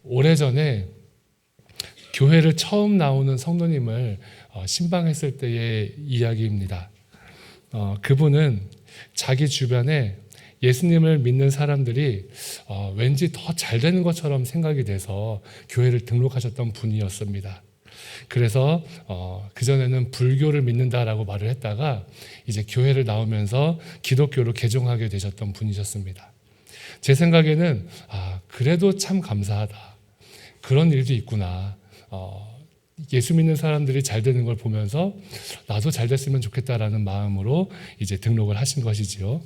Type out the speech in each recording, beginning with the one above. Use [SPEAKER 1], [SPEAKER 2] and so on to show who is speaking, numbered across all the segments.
[SPEAKER 1] 오래전에 교회를 처음 나오는 성도님을 신방했을 때의 이야기입니다. 그분은 자기 주변에 예수님을 믿는 사람들이 왠지 더 잘 되는 것처럼 생각이 돼서 교회를 등록하셨던 분이었습니다. 그래서 그전에는 불교를 믿는다라고 말을 했다가 이제 교회를 나오면서 기독교로 개종하게 되셨던 분이셨습니다. 제 생각에는 그래도 참 감사하다. 그런 일도 있구나. 예수 믿는 사람들이 잘 되는 걸 보면서 나도 잘 됐으면 좋겠다라는 마음으로 이제 등록을 하신 것이지요.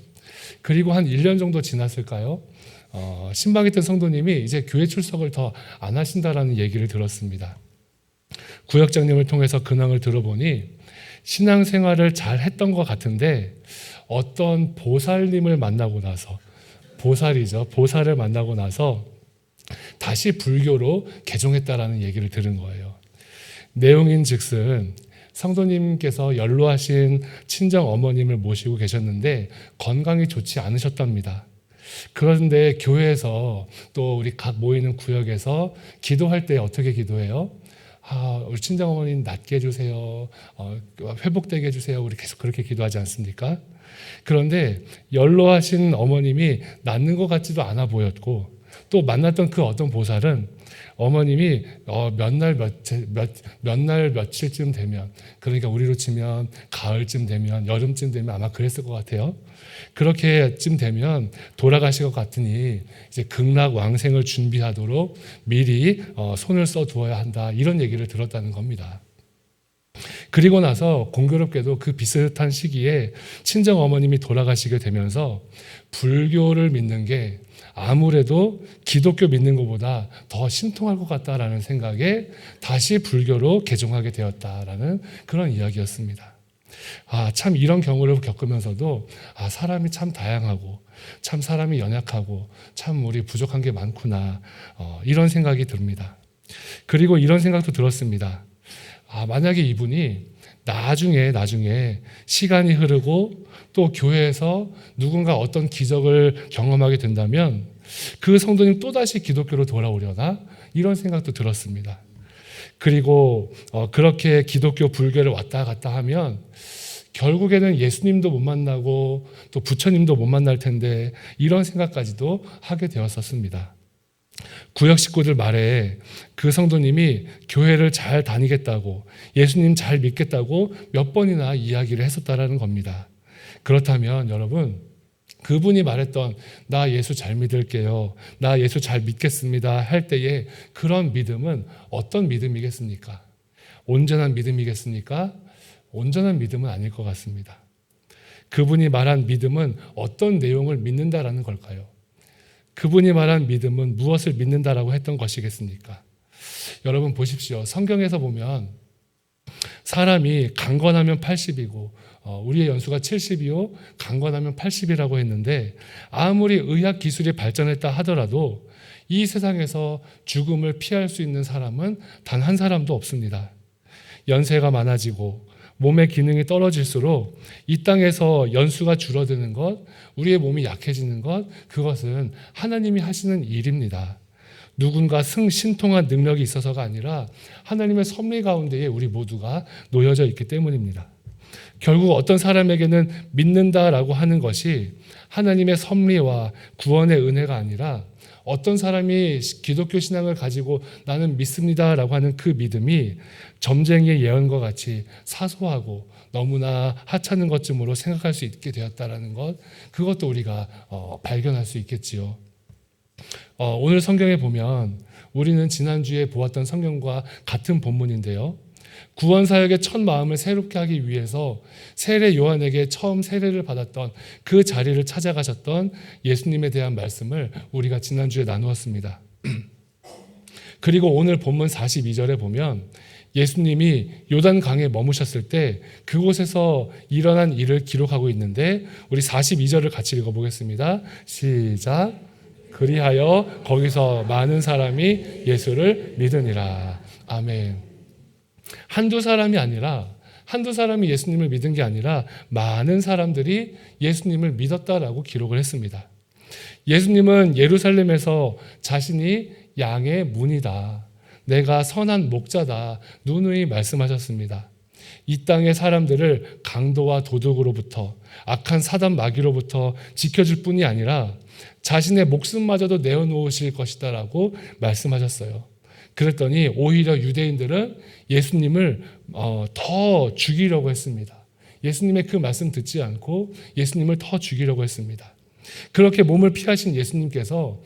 [SPEAKER 1] 그리고 한 1년 정도 지났을까요? 신방했던 성도님이 이제 교회 출석을 더 안 하신다라는 얘기를 들었습니다. 구역장님을 통해서 근황을 들어보니 신앙생활을 잘 했던 것 같은데 어떤 보살님을 만나고 나서 보살을 만나고 나서 다시 불교로 개종했다라는 얘기를 들은 거예요. 내용인 즉슨 성도님께서 연로하신 친정 어머님을 모시고 계셨는데 건강이 좋지 않으셨답니다. 그런데 교회에서 또 우리 각 모이는 구역에서 기도할 때 어떻게 기도해요? 우리 친정 어머님 낫게 해주세요. 회복되게 해주세요. 우리 계속 그렇게 기도하지 않습니까? 그런데 연로하신 어머님이 낫는 것 같지도 않아 보였고 또 만났던 그 어떤 보살은 어머님이 몇 날 며칠쯤 되면, 그러니까 우리로 치면 가을쯤 되면, 여름쯤 되면 아마 그랬을 것 같아요. 그렇게쯤 되면 돌아가실 것 같으니 이제 극락왕생을 준비하도록 미리 손을 써 두어야 한다, 이런 얘기를 들었다는 겁니다. 그리고 나서 공교롭게도 그 비슷한 시기에 친정 어머님이 돌아가시게 되면서 불교를 믿는 게 아무래도 기독교 믿는 것보다 더 신통할 것 같다라는 생각에 다시 불교로 개종하게 되었다라는 그런 이야기였습니다. 참 이런 경우를 겪으면서도 사람이 참 다양하고 참 사람이 연약하고 참 우리 부족한 게 많구나, 이런 생각이 듭니다. 그리고 이런 생각도 들었습니다. 만약에 이분이 나중에 시간이 흐르고 또 교회에서 누군가 어떤 기적을 경험하게 된다면 그 성도님 또다시 기독교로 돌아오려나, 이런 생각도 들었습니다. 그리고 그렇게 기독교 불교를 왔다 갔다 하면 결국에는 예수님도 못 만나고 또 부처님도 못 만날 텐데, 이런 생각까지도 하게 되었었습니다. 구역 식구들 말에 그 성도님이 교회를 잘 다니겠다고, 예수님 잘 믿겠다고 몇 번이나 이야기를 했었다라는 겁니다. 그렇다면 여러분, 그분이 말했던 나 예수 잘 믿을게요, 나 예수 잘 믿겠습니다 할 때의 그런 믿음은 어떤 믿음이겠습니까? 온전한 믿음이겠습니까? 온전한 믿음은 아닐 것 같습니다. 그분이 말한 믿음은 어떤 내용을 믿는다라는 걸까요? 그분이 말한 믿음은 무엇을 믿는다라고 했던 것이겠습니까? 여러분 보십시오. 성경에서 보면 사람이 강건하면 80이고 우리의 연수가 70이요 강건하면 80이라고 했는데, 아무리 의학 기술이 발전했다 하더라도 이 세상에서 죽음을 피할 수 있는 사람은 단 한 사람도 없습니다. 연세가 많아지고 몸의 기능이 떨어질수록 이 땅에서 연수가 줄어드는 것, 우리의 몸이 약해지는 것, 그것은 하나님이 하시는 일입니다. 누군가 신통한 능력이 있어서가 아니라 하나님의 섭리 가운데에 우리 모두가 놓여져 있기 때문입니다. 결국 어떤 사람에게는 믿는다라고 하는 것이 하나님의 섭리와 구원의 은혜가 아니라 어떤 사람이 기독교 신앙을 가지고 나는 믿습니다라고 하는 그 믿음이 점쟁이의 예언과 같이 사소하고 너무나 하찮은 것쯤으로 생각할 수 있게 되었다라는 것, 그것도 우리가 발견할 수 있겠지요. 오늘 성경에 보면 우리는 지난주에 보았던 성경과 같은 본문인데요. 구원사역의 첫 마음을 새롭게 하기 위해서 세례 요한에게 처음 세례를 받았던 그 자리를 찾아가셨던 예수님에 대한 말씀을 우리가 지난주에 나누었습니다. 그리고 오늘 본문 42절에 보면 예수님이 요단강에 머무셨을 때 그곳에서 일어난 일을 기록하고 있는데, 우리 42절을 같이 읽어보겠습니다. 시작. 그리하여 거기서 많은 사람이 예수를 믿으니라. 아멘. 한두 사람이 예수님을 믿은 게 아니라 많은 사람들이 예수님을 믿었다라고 기록을 했습니다. 예수님은 예루살렘에서 자신이 양의 문이다. 내가 선한 목자다. 누누이 말씀하셨습니다. 이 땅의 사람들을 강도와 도둑으로부터, 악한 사단 마귀로부터 지켜줄 뿐이 아니라 자신의 목숨마저도 내어놓으실 것이다 라고 말씀하셨어요. 그랬더니 오히려 유대인들은 예수님을 더 죽이려고 했습니다. 예수님의 그 말씀 듣지 않고 예수님을 더 죽이려고 했습니다. 그렇게 몸을 피하신 예수님께서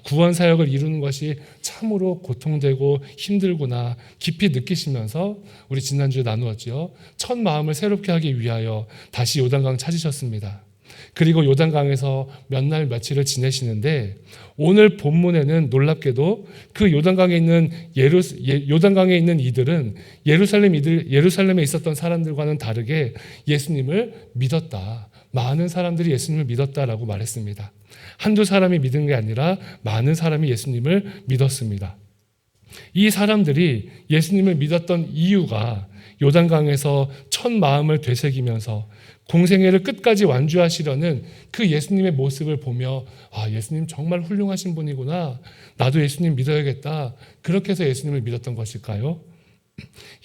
[SPEAKER 1] 구원 사역을 이루는 것이 참으로 고통되고 힘들구나 깊이 느끼시면서, 우리 지난주에 나누었죠, 첫 마음을 새롭게 하기 위하여 다시 요단강 찾으셨습니다. 그리고 요단강에서 몇 날 며칠을 지내시는데, 오늘 본문에는 놀랍게도 그 요단강에 있는 이들은 예루살렘에 있었던 사람들과는 다르게 예수님을 믿었다. 많은 사람들이 예수님을 믿었다라고 말했습니다. 한두 사람이 믿은 게 아니라 많은 사람이 예수님을 믿었습니다. 이 사람들이 예수님을 믿었던 이유가 요단강에서 첫 마음을 되새기면서 공생애를 끝까지 완주하시려는 그 예수님의 모습을 보며 예수님 정말 훌륭하신 분이구나, 나도 예수님 믿어야겠다, 그렇게 해서 예수님을 믿었던 것일까요?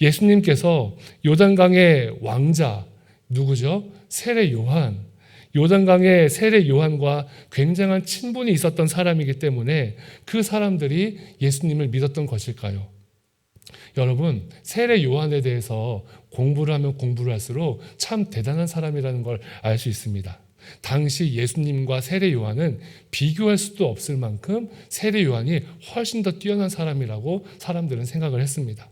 [SPEAKER 1] 예수님께서 요단강의 왕자, 누구죠? 세례 요한. 요단강의 세례 요한과 굉장한 친분이 있었던 사람이기 때문에 그 사람들이 예수님을 믿었던 것일까요? 여러분, 세례 요한에 대해서 공부를 하면 공부를 할수록 참 대단한 사람이라는 걸 알 수 있습니다. 당시 예수님과 세례 요한은 비교할 수도 없을 만큼 세례 요한이 훨씬 더 뛰어난 사람이라고 사람들은 생각을 했습니다.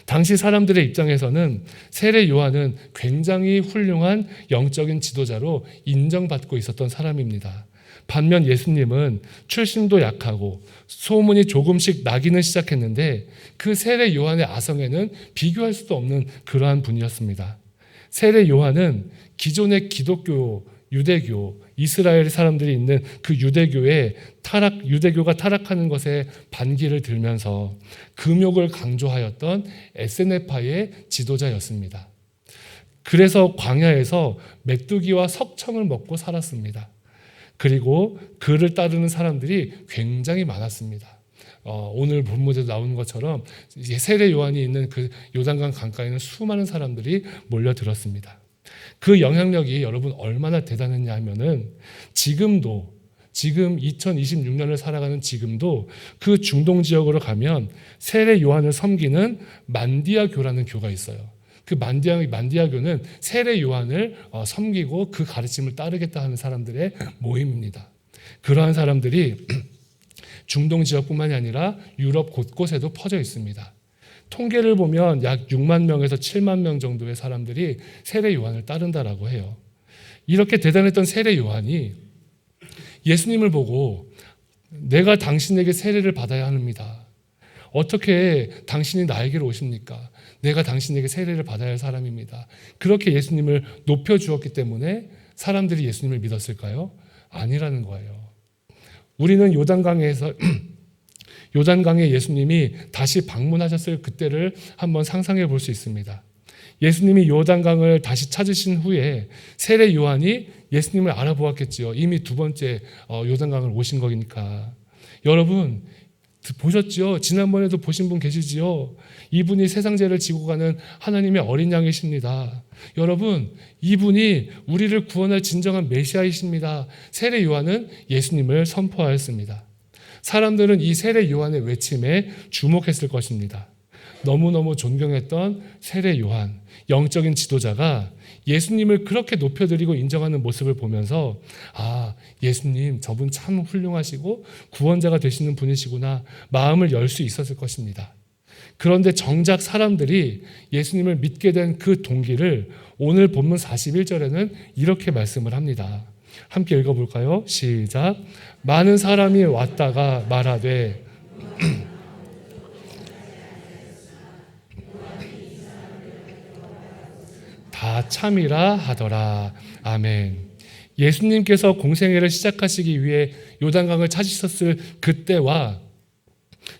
[SPEAKER 1] 당시 사람들의 입장에서는 세례 요한은 굉장히 훌륭한 영적인 지도자로 인정받고 있었던 사람입니다. 반면 예수님은 출신도 약하고 소문이 조금씩 나기는 시작했는데, 그 세례 요한의 아성에는 비교할 수도 없는 그러한 분이었습니다. 세례 요한은 기존의 기독교, 유대교, 이스라엘 사람들이 있는 그 유대교가 타락하는 것에 반기를 들면서 금욕을 강조하였던 에세네파의 지도자였습니다. 그래서 광야에서 메뚜기와 석청을 먹고 살았습니다. 그리고 그를 따르는 사람들이 굉장히 많았습니다. 오늘 본문에도 나오는 것처럼 세례 요한이 있는 그 요단강 강가에는 수많은 사람들이 몰려들었습니다. 그 영향력이 여러분 얼마나 대단했냐 하면은 지금 2026년을 살아가는 지금도 그 중동 지역으로 가면 세례 요한을 섬기는 만디아교라는 교가 있어요. 그 만디아교는 세례 요한을 섬기고 그 가르침을 따르겠다 하는 사람들의 모임입니다. 그러한 사람들이 중동 지역뿐만이 아니라 유럽 곳곳에도 퍼져 있습니다. 통계를 보면 약 6만 명에서 7만 명 정도의 사람들이 세례 요한을 따른다라고 해요. 이렇게 대단했던 세례 요한이 예수님을 보고 내가 당신에게 세례를 받아야 합니다. 어떻게 당신이 나에게로 오십니까? 내가 당신에게 세례를 받아야 할 사람입니다. 그렇게 예수님을 높여주었기 때문에 사람들이 예수님을 믿었을까요? 아니라는 거예요. 우리는 요단강에 예수님이 다시 방문하셨을 그때를 한번 상상해 볼 수 있습니다. 예수님이 요단강을 다시 찾으신 후에 세례 요한이 예수님을 알아보았겠지요. 이미 두 번째 요단강을 오신 거니까. 여러분 보셨죠? 지난번에도 보신 분 계시지요? 이분이 세상 죄를 지고 가는 하나님의 어린 양이십니다. 여러분, 이분이 우리를 구원할 진정한 메시아이십니다. 세례 요한은 예수님을 선포하였습니다. 사람들은 이 세례 요한의 외침에 주목했을 것입니다. 너무너무 존경했던 세례 요한, 영적인 지도자가 예수님을 그렇게 높여드리고 인정하는 모습을 보면서 예수님 저분 참 훌륭하시고 구원자가 되시는 분이시구나 마음을 열 수 있었을 것입니다. 그런데 정작 사람들이 예수님을 믿게 된 그 동기를 오늘 본문 41절에는 이렇게 말씀을 합니다. 함께 읽어볼까요? 시작. 많은 사람이 왔다가 말하되 다 참이라 하더라. 아멘. 예수님께서 공생애를 시작하시기 위해 요단강을 찾으셨을 그때와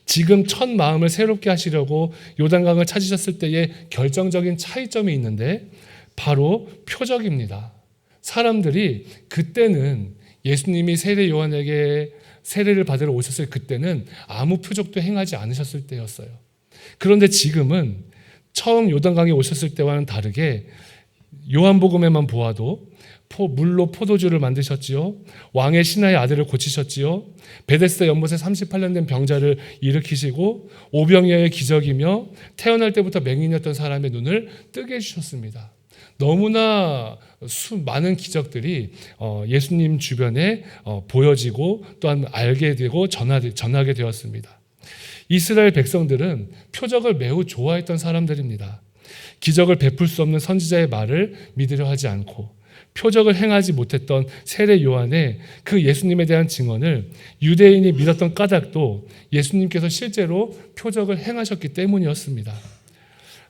[SPEAKER 1] 지금 첫 마음을 새롭게 하시려고 요단강을 찾으셨을 때의 결정적인 차이점이 있는데 바로 표적입니다. 사람들이 그때는 예수님이 세례 요한에게 세례를 받으러 오셨을 그때는 아무 표적도 행하지 않으셨을 때였어요. 그런데 지금은 처음 요단강에 오셨을 때와는 다르게 요한복음에만 보아도 물로 포도주를 만드셨지요. 왕의 신하의 아들을 고치셨지요. 베데스다 연못에 38년 된 병자를 일으키시고 오병이어의 기적이며 태어날 때부터 맹인이었던 사람의 눈을 뜨게 해주셨습니다. 너무나 많은 기적들이 예수님 주변에 보여지고 또한 알게 되고 전하게 되었습니다. 이스라엘 백성들은 표적을 매우 좋아했던 사람들입니다. 기적을 베풀 수 없는 선지자의 말을 믿으려 하지 않고 표적을 행하지 못했던 세례 요한의 그 예수님에 대한 증언을 유대인이 믿었던 까닭도 예수님께서 실제로 표적을 행하셨기 때문이었습니다.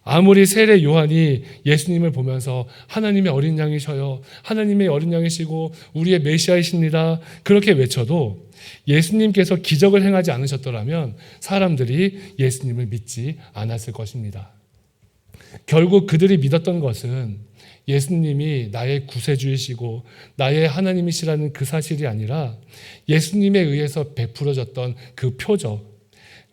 [SPEAKER 1] 아무리 세례 요한이 예수님을 보면서 하나님의 어린 양이셔요, 하나님의 어린 양이시고 우리의 메시아이십니다 그렇게 외쳐도 예수님께서 기적을 행하지 않으셨더라면 사람들이 예수님을 믿지 않았을 것입니다. 결국 그들이 믿었던 것은 예수님이 나의 구세주이시고 나의 하나님이시라는 그 사실이 아니라 예수님에 의해서 베풀어졌던 그 표적,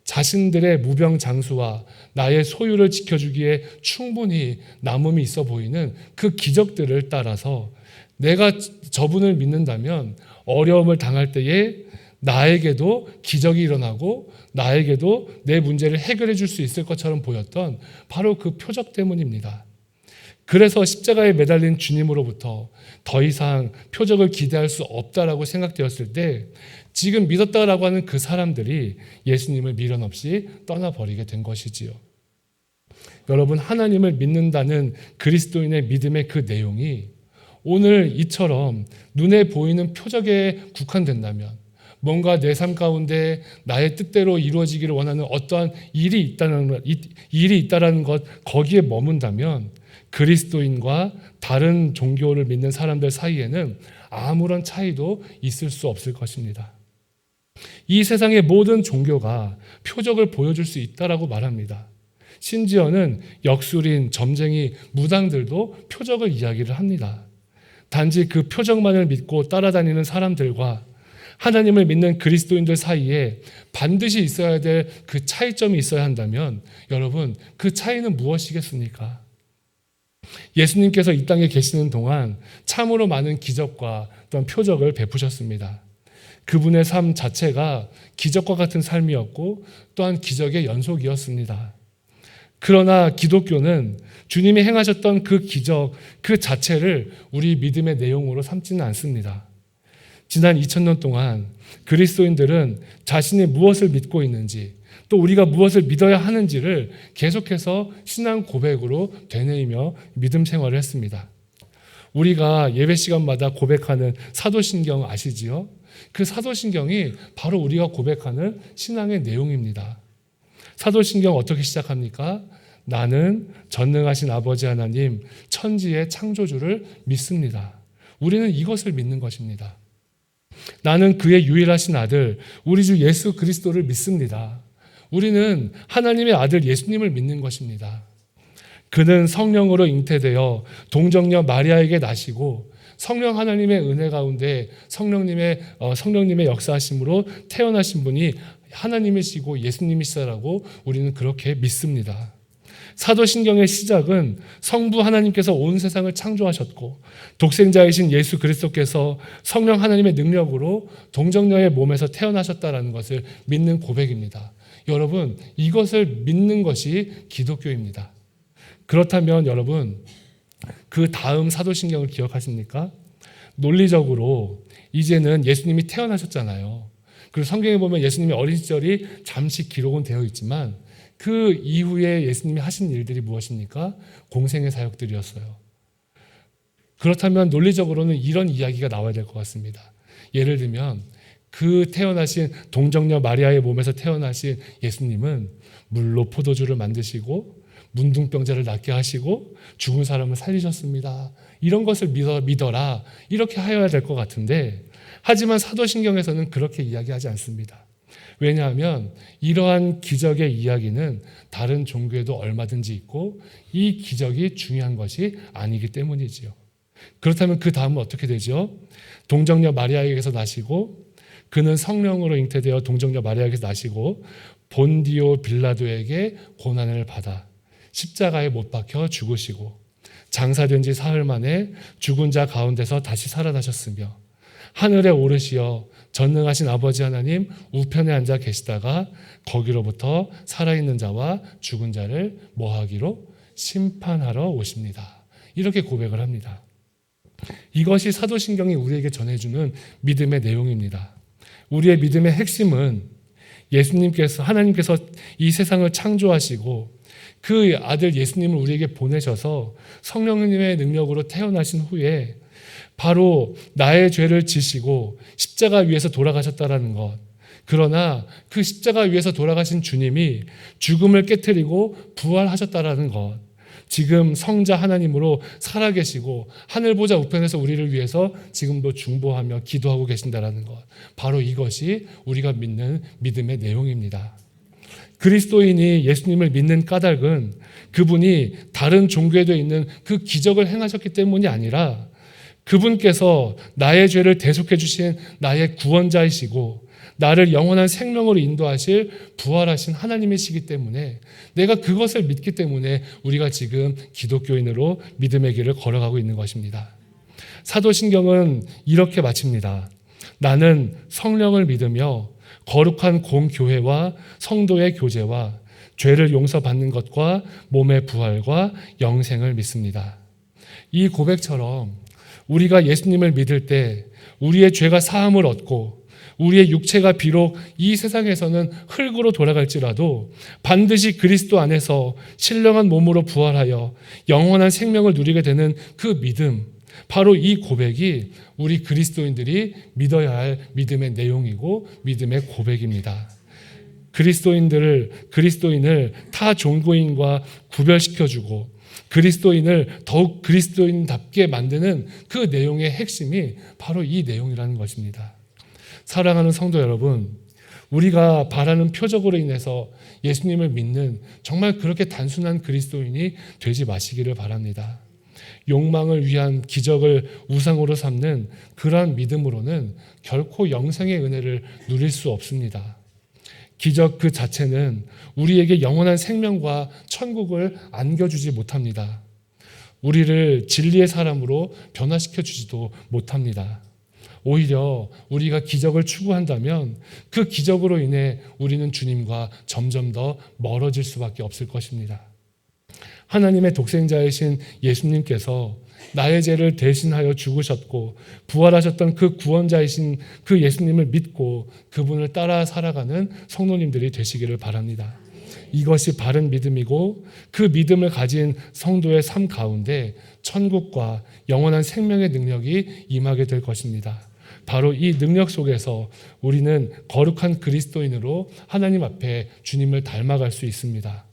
[SPEAKER 1] 자신들의 무병장수와 나의 소유를 지켜주기에 충분히 남음이 있어 보이는 그 기적들을 따라서 내가 저분을 믿는다면 어려움을 당할 때에 나에게도 기적이 일어나고 나에게도 내 문제를 해결해 줄 수 있을 것처럼 보였던 바로 그 표적 때문입니다. 그래서 십자가에 매달린 주님으로부터 더 이상 표적을 기대할 수 없다라고 생각되었을 때 지금 믿었다라고 하는 그 사람들이 예수님을 미련 없이 떠나버리게 된 것이지요. 여러분, 하나님을 믿는다는 그리스도인의 믿음의 그 내용이 오늘 이처럼 눈에 보이는 표적에 국한된다면, 뭔가 내 삶 가운데 나의 뜻대로 이루어지기를 원하는 어떠한 일이 있다라는 것, 거기에 머문다면 그리스도인과 다른 종교를 믿는 사람들 사이에는 아무런 차이도 있을 수 없을 것입니다. 이 세상의 모든 종교가 표적을 보여줄 수 있다라고 말합니다. 심지어는 역술인, 점쟁이, 무당들도 표적을 이야기를 합니다. 단지 그 표적만을 믿고 따라다니는 사람들과 하나님을 믿는 그리스도인들 사이에 반드시 있어야 될 그 차이점이 있어야 한다면 여러분, 그 차이는 무엇이겠습니까? 예수님께서 이 땅에 계시는 동안 참으로 많은 기적과 또한 표적을 베푸셨습니다. 그분의 삶 자체가 기적과 같은 삶이었고 또한 기적의 연속이었습니다. 그러나 기독교는 주님이 행하셨던 그 기적 그 자체를 우리 믿음의 내용으로 삼지는 않습니다. 지난 2000년 동안 그리스도인들은 자신이 무엇을 믿고 있는지 또 우리가 무엇을 믿어야 하는지를 계속해서 신앙 고백으로 되뇌이며 믿음 생활을 했습니다. 우리가 예배 시간마다 고백하는 사도신경 아시지요? 그 사도신경이 바로 우리가 고백하는 신앙의 내용입니다. 사도신경 어떻게 시작합니까? 나는 전능하신 아버지 하나님 천지의 창조주를 믿습니다. 우리는 이것을 믿는 것입니다. 나는 그의 유일하신 아들 우리 주 예수 그리스도를 믿습니다. 우리는 하나님의 아들 예수님을 믿는 것입니다. 그는 성령으로 잉태되어 동정녀 마리아에게 나시고 성령 하나님의 은혜 가운데 성령님의 역사하심으로 태어나신 분이 하나님이시고 예수님이시라고 우리는 그렇게 믿습니다. 사도신경의 시작은 성부 하나님께서 온 세상을 창조하셨고 독생자이신 예수 그리스도께서 성령 하나님의 능력으로 동정녀의 몸에서 태어나셨다는 것을 믿는 고백입니다. 여러분, 이것을 믿는 것이 기독교입니다. 그렇다면 여러분, 그 다음 사도신경을 기억하십니까? 논리적으로 이제는 예수님이 태어나셨잖아요. 그리고 성경에 보면 예수님의 어린 시절이 잠시 기록은 되어 있지만 그 이후에 예수님이 하신 일들이 무엇입니까? 공생의 사역들이었어요. 그렇다면 논리적으로는 이런 이야기가 나와야 될 것 같습니다. 예를 들면 그 태어나신 동정녀 마리아의 몸에서 태어나신 예수님은 물로 포도주를 만드시고 문둥병자를 낫게 하시고 죽은 사람을 살리셨습니다. 이런 것을 믿어라. 이렇게 하여야 될 것 같은데 하지만 사도신경에서는 그렇게 이야기하지 않습니다. 왜냐하면 이러한 기적의 이야기는 다른 종교에도 얼마든지 있고 이 기적이 중요한 것이 아니기 때문이지요. 그렇다면 그 다음은 어떻게 되죠? 동정녀 마리아에게서 나시고 그는 성령으로 잉태되어 동정녀 마리아에게서 나시고 본디오 빌라도에게 고난을 받아 십자가에 못 박혀 죽으시고 장사된 지 사흘 만에 죽은 자 가운데서 다시 살아나셨으며 하늘에 오르시어 전능하신 아버지 하나님 우편에 앉아 계시다가 거기로부터 살아있는 자와 죽은 자를 뭐하기로 심판하러 오십니다. 이렇게 고백을 합니다. 이것이 사도신경이 우리에게 전해주는 믿음의 내용입니다. 우리의 믿음의 핵심은 예수님께서, 하나님께서 이 세상을 창조하시고 그 아들 예수님을 우리에게 보내셔서 성령님의 능력으로 태어나신 후에 바로 나의 죄를 지시고 십자가 위에서 돌아가셨다라는 것. 그러나 그 십자가 위에서 돌아가신 주님이 죽음을 깨트리고 부활하셨다라는 것. 지금 성자 하나님으로 살아계시고 하늘보좌 우편에서 우리를 위해서 지금도 중보하며 기도하고 계신다라는 것. 바로 이것이 우리가 믿는 믿음의 내용입니다. 그리스도인이 예수님을 믿는 까닭은 그분이 다른 종교에도 있는 그 기적을 행하셨기 때문이 아니라 그분께서 나의 죄를 대속해 주신 나의 구원자이시고 나를 영원한 생명으로 인도하실 부활하신 하나님이시기 때문에 내가 그것을 믿기 때문에 우리가 지금 기독교인으로 믿음의 길을 걸어가고 있는 것입니다. 사도신경은 이렇게 마칩니다. 나는 성령을 믿으며 거룩한 공교회와 성도의 교제와 죄를 용서받는 것과 몸의 부활과 영생을 믿습니다. 이 고백처럼 우리가 예수님을 믿을 때 우리의 죄가 사함을 얻고 우리의 육체가 비록 이 세상에서는 흙으로 돌아갈지라도 반드시 그리스도 안에서 신령한 몸으로 부활하여 영원한 생명을 누리게 되는 그 믿음, 바로 이 고백이 우리 그리스도인들이 믿어야 할 믿음의 내용이고 믿음의 고백입니다. 그리스도인을 타 종교인과 구별시켜주고 그리스도인을 더욱 그리스도인답게 만드는 그 내용의 핵심이 바로 이 내용이라는 것입니다. 사랑하는 성도 여러분, 우리가 바라는 표적으로 인해서 예수님을 믿는 정말 그렇게 단순한 그리스도인이 되지 마시기를 바랍니다. 욕망을 위한 기적을 우상으로 삼는 그러한 믿음으로는 결코 영생의 은혜를 누릴 수 없습니다. 기적 그 자체는 우리에게 영원한 생명과 천국을 안겨주지 못합니다. 우리를 진리의 사람으로 변화시켜 주지도 못합니다. 오히려 우리가 기적을 추구한다면 그 기적으로 인해 우리는 주님과 점점 더 멀어질 수밖에 없을 것입니다. 하나님의 독생자이신 예수님께서 나의 죄를 대신하여 죽으셨고 부활하셨던 그 구원자이신 그 예수님을 믿고 그분을 따라 살아가는 성도님들이 되시기를 바랍니다. 이것이 바른 믿음이고 그 믿음을 가진 성도의 삶 가운데 천국과 영원한 생명의 능력이 임하게 될 것입니다. 바로 이 능력 속에서 우리는 거룩한 그리스도인으로 하나님 앞에 주님을 닮아갈 수 있습니다.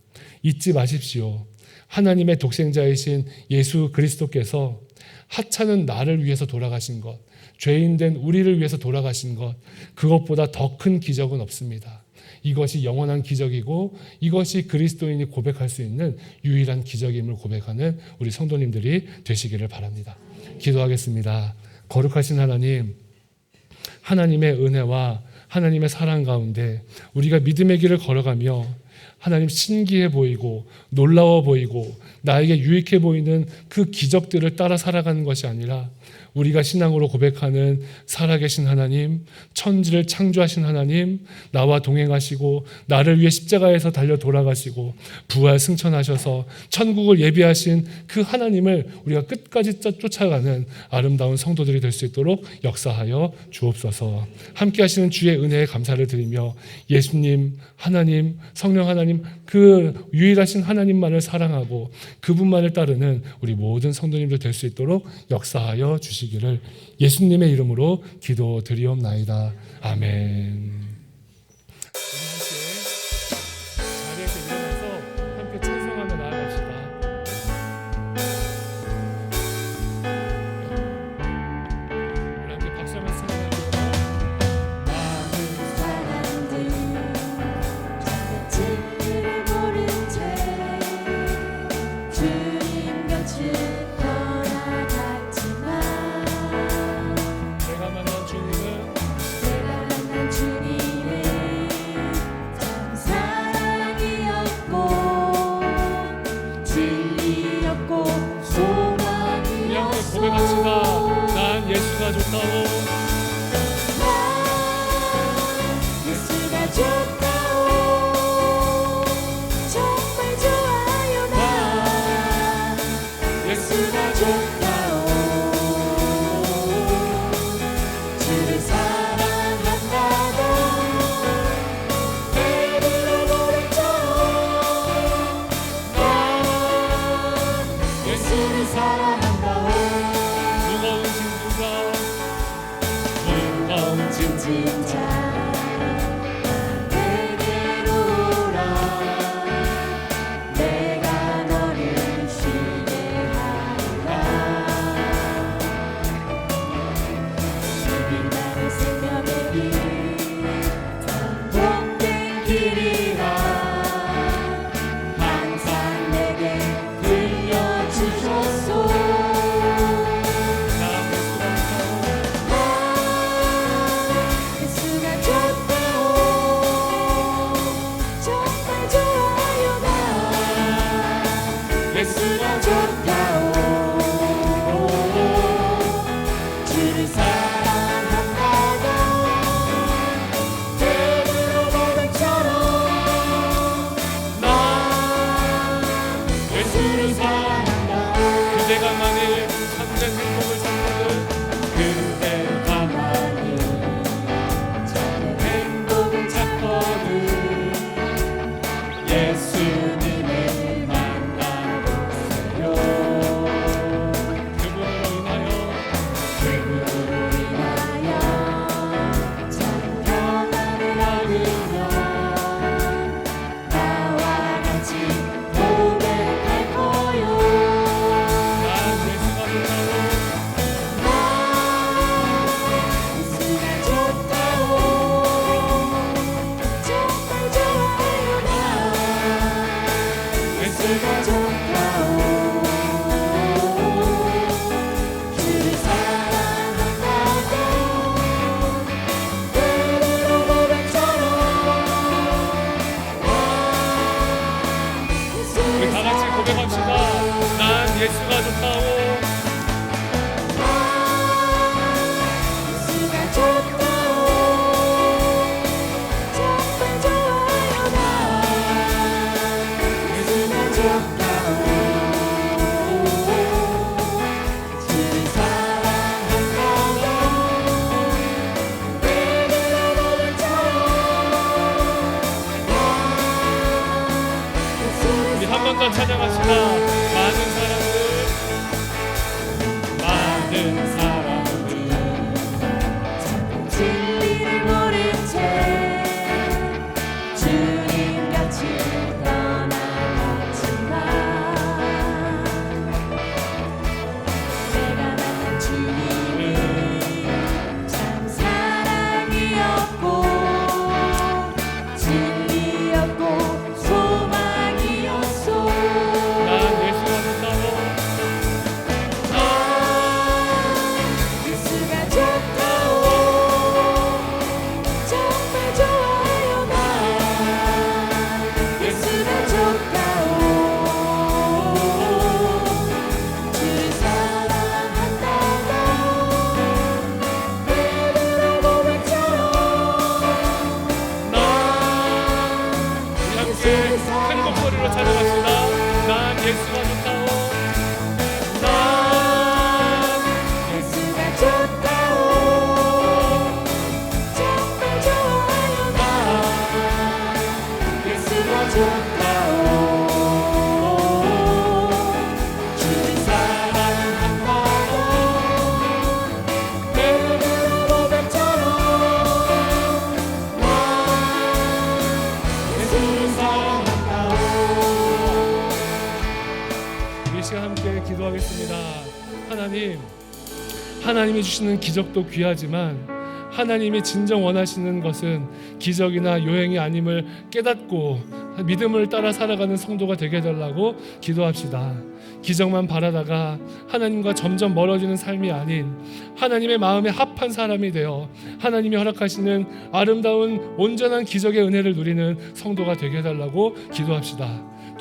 [SPEAKER 1] 잊지 마십시오. 하나님의 독생자이신 예수 그리스도께서 하찮은 나를 위해서 돌아가신 것, 죄인된 우리를 위해서 돌아가신 것, 그것보다 더 큰 기적은 없습니다. 이것이 영원한 기적이고 이것이 그리스도인이 고백할 수 있는 유일한 기적임을 고백하는 우리 성도님들이 되시기를 바랍니다. 기도하겠습니다. 거룩하신 하나님, 하나님의 은혜와 하나님의 사랑 가운데 우리가 믿음의 길을 걸어가며 하나님 신기해 보이고 놀라워 보이고 나에게 유익해 보이는 그 기적들을 따라 살아가는 것이 아니라 우리가 신앙으로 고백하는 살아계신 하나님, 천지를 창조하신 하나님, 나와 동행하시고 나를 위해 십자가에서 달려 돌아가시고 부활 승천하셔서 천국을 예비하신 그 하나님을 우리가 끝까지 쫓아가는 아름다운 성도들이 될 수 있도록 역사하여 주옵소서. 함께 하시는 주의 은혜에 감사를 드리며 예수님, 하나님, 성령 하나님, 그 유일하신 하나님만을 사랑하고 그분만을 따르는 우리 모든 성도님들 될 수 있도록 역사하여 주시기를 예수님의 이름으로 기도드리옵나이다. 아멘. 자리에서 일어나서 함께 찬송하며 나아갑시다. 우리 함께 박수하면서 찬양합니다.
[SPEAKER 2] 많은 사람들 진리를 모른 채 주님 곁을 떠나갔지만
[SPEAKER 1] 내가 만난 주님은
[SPEAKER 2] 내가 만난
[SPEAKER 1] 고백합시다. 난 예수가 좋다오.
[SPEAKER 2] 예수가 좋다오. 정말 좋아요. 나 예수가 좋다오. 주를 사랑한다고 베드로 고백처럼 난 예수를 사랑한다오.
[SPEAKER 1] 무거운 짐진자
[SPEAKER 2] 무거운 짐진자 내게로 오라. 내가 너를 쉬게 하리라. 주님 나의 생명의 길 복된 길이라. 항상 내게 들려주셨소. 예수가 좋다오. 정말 좋아요. 나 예수가 좋다오. 주를 사랑한다고 베드로 고백처럼 난 예수를 사랑한다오.
[SPEAKER 1] 그대가 만일 참된 행복을 찾거든
[SPEAKER 2] 그대가만이 참된 행복을 찾거든 예수님을 만나보세요.
[SPEAKER 1] 그분으로 인하여
[SPEAKER 2] 참 평안을 얻으며 나와 같이 고백할 거요.
[SPEAKER 1] 난 예수가 좋다오.
[SPEAKER 2] 예수가 좋다오. 정말 좋아요. 나 예수가 좋다오. 주를 사랑한다고 베드로 고백처럼
[SPEAKER 1] 우리 다 같이 고백합시다. 난 예수가 좋다오.
[SPEAKER 2] 예수가 좋다오. 정말 좋아요. 나 예수가 좋다오. 주를 사랑한다고 베드로 고백처럼
[SPEAKER 1] 우리 한 번 더 찬양합시다. 많은 사람들
[SPEAKER 2] 진리를 모른 채 주님 곁을 떠나갔지만 내가 만난 주님은 참 사랑이었고 진리였고 소망이었소.
[SPEAKER 1] 난 예수가 좋다오.
[SPEAKER 2] 예수가 좋다오. 정말 좋아요. 나 예수가 좋다오. 주를 사랑한다고 베드로 고백처럼
[SPEAKER 1] 우리 함께 큰 목소리로 찬양합시다. 난 예수가 좋다오. 난
[SPEAKER 2] 예수가 좋다오. 정말 좋아요. 나 예수가 좋다오. 주를 사랑한다고 베드로 고백처럼 나 예수를 사랑한다오.
[SPEAKER 1] 우리 시간 함께 기도하겠습니다. 하나님이 주시는 기적도 귀하지만 하나님이 진정 원하시는 것은 기적이나 요행이 아님을 깨닫고 믿음을 따라 살아가는 성도가 되게 해달라고 기도합시다. 기적만 바라다가 하나님과 점점 멀어지는 삶이 아닌 하나님의 마음에 합한 사람이 되어 하나님이 허락하시는 아름다운 온전한 기적의 은혜를 누리는 성도가 되게 해달라고 기도합시다.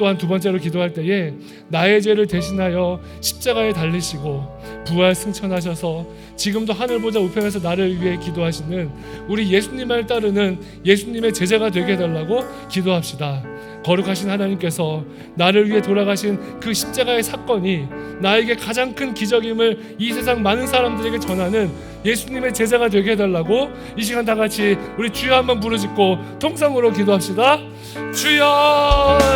[SPEAKER 1] 또한 두 번째로 기도할 때에 나의 죄를 대신하여 십자가에 달리시고 부활 승천하셔서 지금도 하늘 보좌 우편에서 나를 위해 기도하시는 우리 예수님을 따르는 예수님의 제자가 되게 해달라고 기도합시다. 거룩하신 하나님께서 나를 위해 돌아가신 그 십자가의 사건이 나에게 가장 큰 기적임을 이 세상 많은 사람들에게 전하는 예수님의 제자가 되게 해달라고 이 시간 다 같이 우리 주여 한번 부르짖고 통성으로 기도합시다. 주여!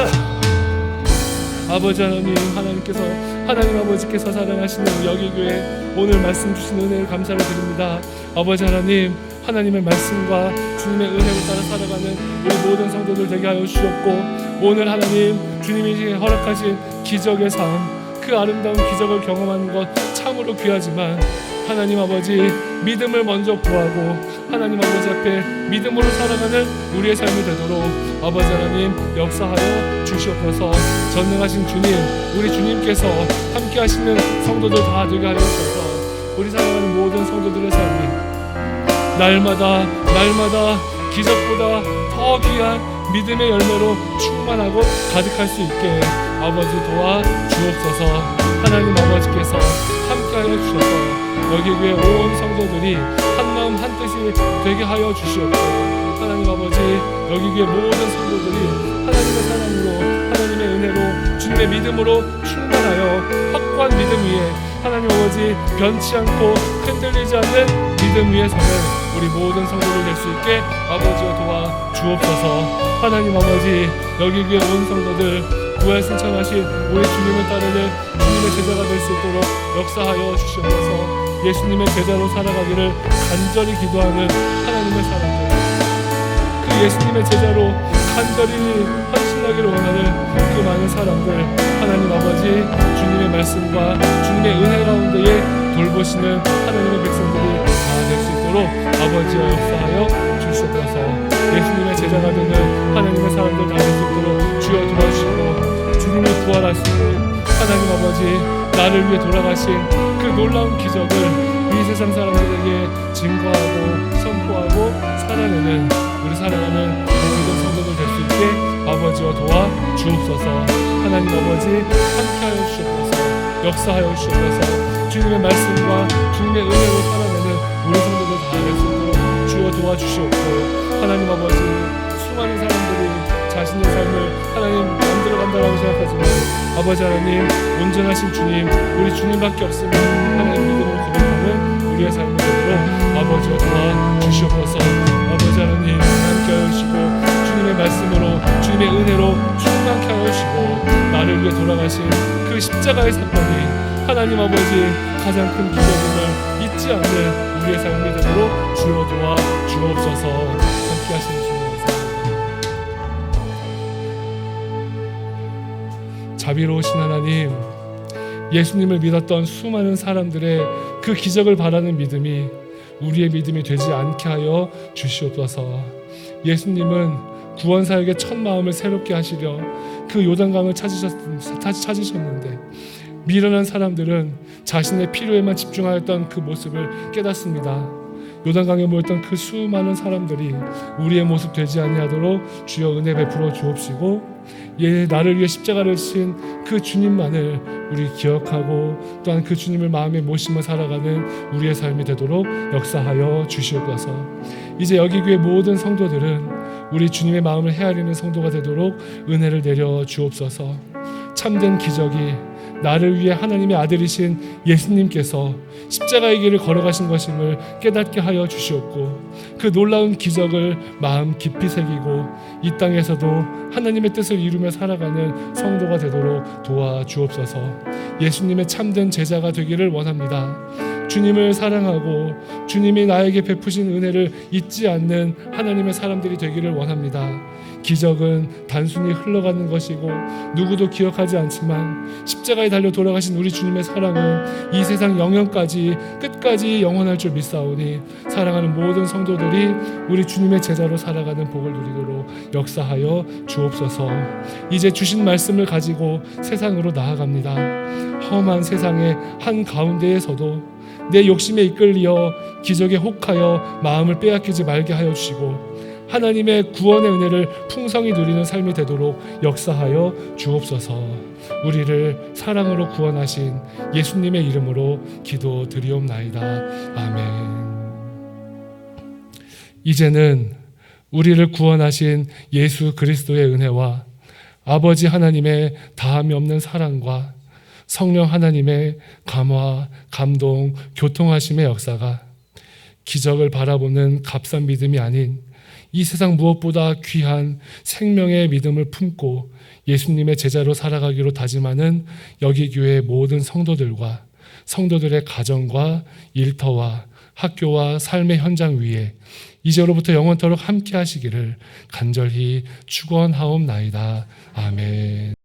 [SPEAKER 1] 아버지 하나님께서 하나님 아버지께서 사랑하시는 우리 여기교회 오늘 말씀 주신 은혜를 감사를 드립니다. 아버지 하나님의 말씀과 주님의 은혜를 따라 살아가는 우리 모든 성도들 되게 하여 주시옵고, 오늘 하나님 주님이 허락하신 기적의 삶, 그 아름다운 기적을 경험하는 것 참으로 귀하지만 하나님 아버지 믿음을 먼저 구하고 하나님 아버지 앞에 믿음으로 살아가는 우리의 삶이 되도록 아버지 하나님 역사하여 주시옵소서. 전능하신 주님, 우리 주님께서 함께 하시는 성도들 다 되게 하여 주셔서 우리 살아가는 모든 성도들의 삶이 날마다 기적보다 더 귀한 믿음의 열매로 충만하고 가득할 수 있게 아버지 도와 주옵소서. 하나님 아버지께서 함께하여 주셔서 여기 교회 온 성도들이 한마음 한뜻이 되게 하여 주시옵고, 하나님 아버지 여기 교회 모든 성도들이 하나님의 사랑으로 하나님의 은혜로 주님의 믿음으로 충만하여 확고한 믿음 위에 하나님 아버지 변치 않고 흔들리지 않는 믿음 위에 서는 우리 모든 성도들 될 수 있게 아버지여 도와 주옵소서. 하나님 아버지 여기 교회 온 성도들 부활 승천하신 우리 주님을 따르는 주님의 제자가 될 수 있도록 역사하여 주시옵소서. 예수님의 제자로 살아가기를 간절히 기도하는 하나님의 사람들, 그 예수님의 제자로 간절히 헌신하기를 원하는 그 많은 사람들, 하나님 아버지 주님의 말씀과 주님의 은혜 가운데에 돌보시는 하나님의 백성들이 다 될 수 있도록 아버지여 역사하여 주시옵소서. 예수님의 제자가 되는 하나님의 사람들 다 될 수 있도록 주여 도와주시고, 주님이 부활하시고 하나님 아버지 나를 위해 돌아가신 그 놀라운 기적을 이 세상 사람들에게 증거하고 선포하고 살아내는 우리 살아가는 모든 성도들 될 수 있게 아버지와 도와 주옵소서. 하나님 아버지 함께하여 주옵소서. 역사하여 주옵소서. 주님의 말씀과 주님의 은혜로 살아내는 우리 성도들 다 될 수 있도록 주여 도와주시옵고, 하나님 아버지 수많은 사람들이 자신의 삶을 하나님 만들어간다라고 생각하지만 아버지 하나님 온전하신 주님, 우리 주님밖에 없으면 하나님 믿음을 고백하는 우리의 삶을 되도록 아버지와 도와 주시옵소서. 아버지 하나님 함께 하여 주시고, 주님의 말씀으로 주님의 은혜로 충만케 하여 주시고, 나를 위해 돌아가신 그 십자가의 사건이 하나님 아버지 가장 큰 기적임을 잊지 않는 우리의 삶이 되도록 주여 도와 주옵소서. 함께 하시는 주님 자비로우신 하나님, 예수님을 믿었던 수많은 사람들의 그 기적을 바라는 믿음이 우리의 믿음이 되지 않게 하여 주시옵소서. 예수님은 구원사역의 첫 마음을 새롭게 하시려 그 요단강을 찾으셨는데 미련한 사람들은 자신의 필요에만 집중하였던 그 모습을 깨닫습니다. 요단강에 모였던 그 수많은 사람들이 우리의 모습 되지 아니하도록 주여 은혜 베풀어 주옵시고, 나를 위해 십자가를 지신 그 주님만을 우리 기억하고 또한 그 주님을 마음에 모시며 살아가는 우리의 삶이 되도록 역사하여 주시옵소서. 이제 여기 교회 모든 성도들은 우리 주님의 마음을 헤아리는 성도가 되도록 은혜를 내려 주옵소서. 참된 기적이 나를 위해 하나님의 아들이신 예수님께서 십자가의 길을 걸어가신 것임을 깨닫게 하여 주시옵고, 그 놀라운 기적을 마음 깊이 새기고 이 땅에서도 하나님의 뜻을 이루며 살아가는 성도가 되도록 도와주옵소서. 예수님의 참된 제자가 되기를 원합니다. 주님을 사랑하고 주님이 나에게 베푸신 은혜를 잊지 않는 하나님의 사람들이 되기를 원합니다. 기적은 단순히 흘러가는 것이고 누구도 기억하지 않지만 십자가에 달려 돌아가신 우리 주님의 사랑은 이 세상 영영까지 끝까지 영원할 줄 믿사오니 사랑하는 모든 성도들이 우리 주님의 제자로 살아가는 복을 누리도록 역사하여 주옵소서. 이제 주신 말씀을 가지고 세상으로 나아갑니다. 험한 세상의 한가운데에서도 내 욕심에 이끌려 기적에 혹하여 마음을 빼앗기지 말게 하여 주시고, 하나님의 구원의 은혜를 풍성히 누리는 삶이 되도록 역사하여 주옵소서. 우리를 사랑으로 구원하신 예수님의 이름으로 기도드리옵나이다. 아멘. 이제는 우리를 구원하신 예수 그리스도의 은혜와 아버지 하나님의 다함이 없는 사랑과 성령 하나님의 감화, 감동, 교통하심의 역사가 기적을 바라보는 값싼 믿음이 아닌 이 세상 무엇보다 귀한 생명의 믿음을 품고 예수님의 제자로 살아가기로 다짐하는 여기교회 모든 성도들과 성도들의 가정과 일터와 학교와 삶의 현장 위에 이제로부터 영원토록 함께 하시기를 간절히 축원하옵나이다. 아멘.